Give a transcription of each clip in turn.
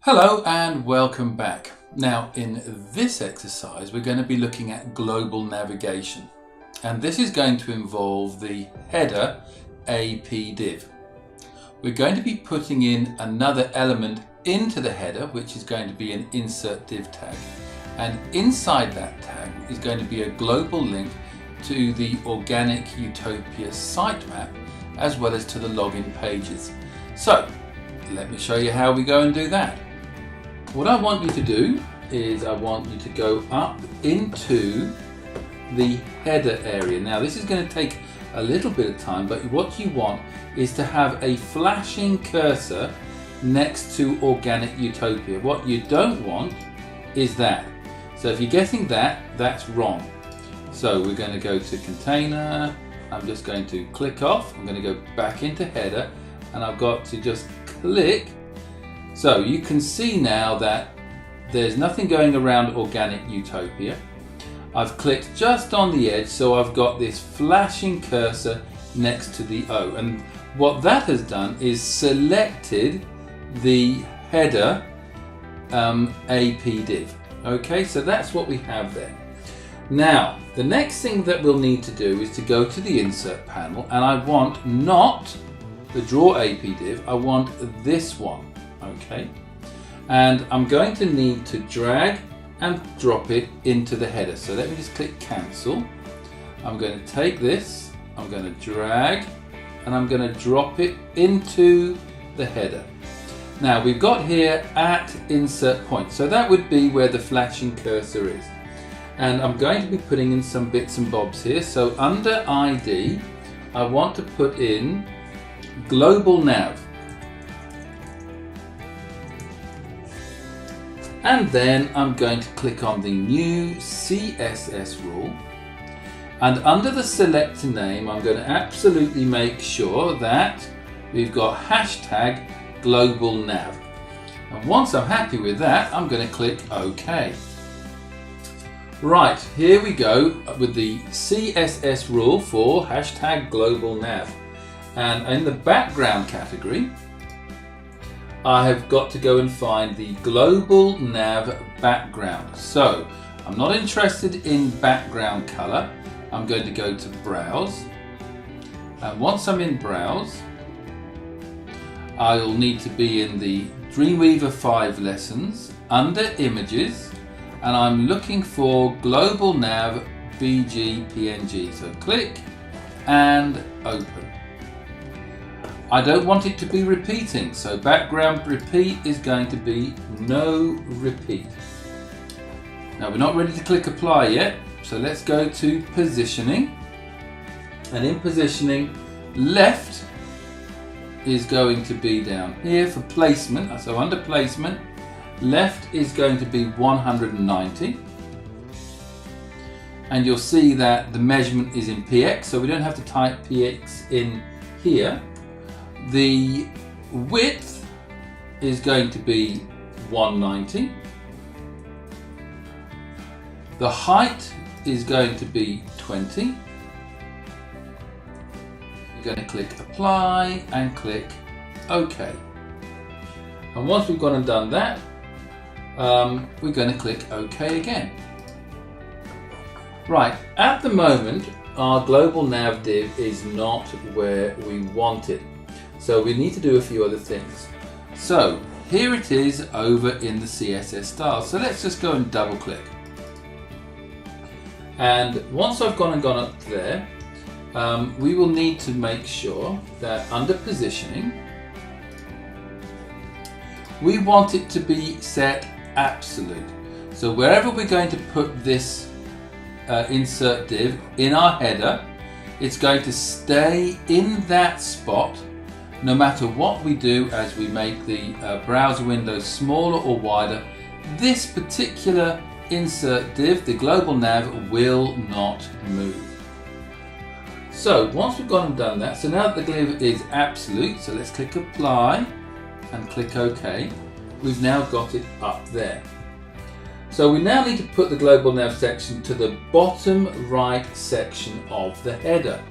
Hello and welcome back. Now in this exercise we're going to be looking at global navigation, and this is going to involve the header AP div. We're going to be putting in another element into the header, which is going to be an insert div tag, and inside that tag is going to be a global link to the Organic Utopia sitemap as well as to the login pages. So let me show you how we go and do that. What I want you to do is I want you to go up into the header area. Now this is going to take a little bit of time, but what you want is to have a flashing cursor next to Organic Utopia. What you don't want is that. So if you're getting that, that's wrong. So we're going to go to container. I'm just going to click off. I'm going to go back into header, and I've got to just click. So you can see now that there's nothing going around Organic Utopia. I've clicked just on the edge, so I've got this flashing cursor next to the O. And what that has done is selected the header AP div. Okay, so that's what we have there. Now, the next thing that we'll need to do is to go to the insert panel, and I want not the draw AP div, I want this one. Okay, and I'm going to need to drag and drop it into the header. So let me just click cancel. I'm going to take this, I'm going to drag, and I'm going to drop it into the header. Now we've got here at insert point, so that would be where the flashing cursor is. And I'm going to be putting in some bits and bobs here. So under ID, I want to put in global nav. And then I'm going to click on the new CSS rule, and under the selector name I'm going to absolutely make sure that we've got hashtag global nav. And once I'm happy with that, I'm going to click OK. Right, here we go with the CSS rule for hashtag global nav, and in the background category I have got to go and find the global nav background. So I'm not interested in background color. I'm going to go to browse, and once I'm in browse, I'll need to be in the Dreamweaver 5 lessons under images, and I'm looking for global nav BG PNG. So click and open. I don't want it to be repeating, so background repeat is going to be no repeat. Now we're not ready to click apply yet, so let's go to positioning, and in positioning left is going to be down here for placement. So under placement left is going to be 190, and you'll see that the measurement is in px, so we don't have to type px in here. The width is going to be 190. The height is going to be 20. You're going to click apply and click OK. And once we've gone and done that, we're going to click OK again. Right, at the moment our global nav div is not where we want it. So we need to do a few other things. So here it is over in the CSS style. So let's just go and double click. And once I've gone up there, we will need to make sure that under positioning, we want it to be set absolute. So wherever we're going to put this insert div in our header, it's going to stay in that spot no matter what we do as we make the browser window smaller or wider. This particular insert div, the global nav, will not move. So once we've gone and done that, so now that the div is absolute, so let's click apply and click OK. We've now got it up there. So we now need to put the global nav section to the bottom right section of the header.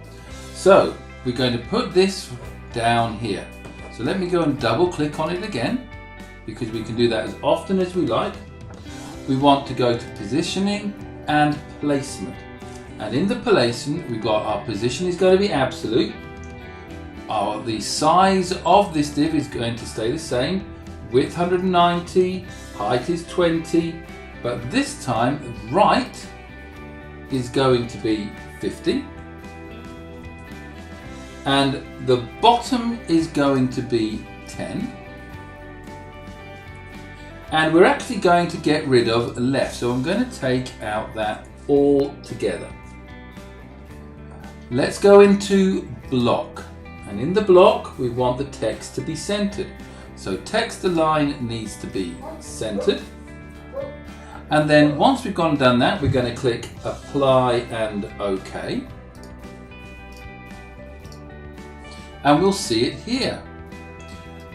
So we're going to put this down here. So let me go and double click on it again, because we can do that as often as we like. We want to go to positioning and placement. And in the placement, we've got our position is going to be absolute. The size of this div is going to stay the same. Width 190, height is 20, but this time right is going to be 50. And the bottom is going to be 10. And we're actually going to get rid of left. So I'm going to take out that all together. Let's go into block. And in the block, we want the text to be centered. So text align needs to be centered. And then once we've gone and done that, we're going to click apply and OK. And we'll see it here.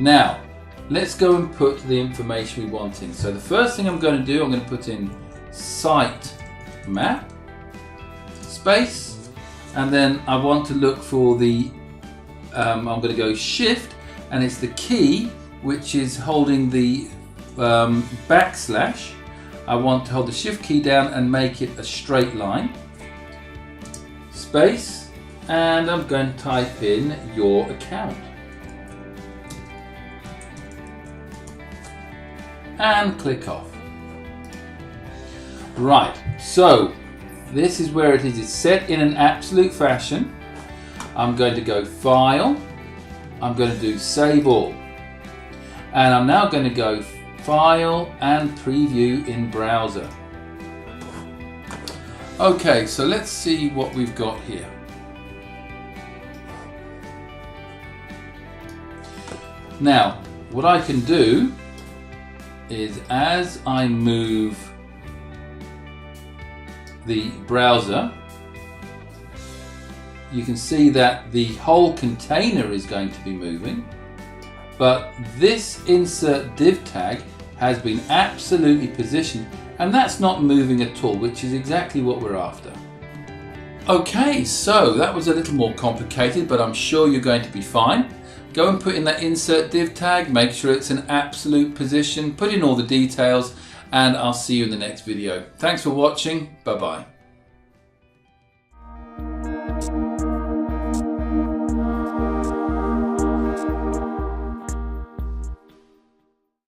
Now, let's go and put the information we want in. So the first thing I'm going to do, I'm going to put in site map, space, and then I want to look for the, I'm going to go shift, and it's the key which is holding the backslash. I want to hold the shift key down and make it a straight line. Space, and I'm going to type in your account. And click off. Right, so this is where it is. It's set in an absolute fashion. I'm going to go File. I'm going to do Save All. And I'm now going to go File and Preview in Browser. Okay, so let's see what we've got here. Now, what I can do is as I move the browser, you can see that the whole container is going to be moving, but this insert div tag has been absolutely positioned, and that's not moving at all, which is exactly what we're after. Okay, so that was a little more complicated, but I'm sure you're going to be fine. Go and put in that insert div tag, make sure it's an absolute position, put in all the details, and I'll see you in the next video. Thanks for watching. Bye bye.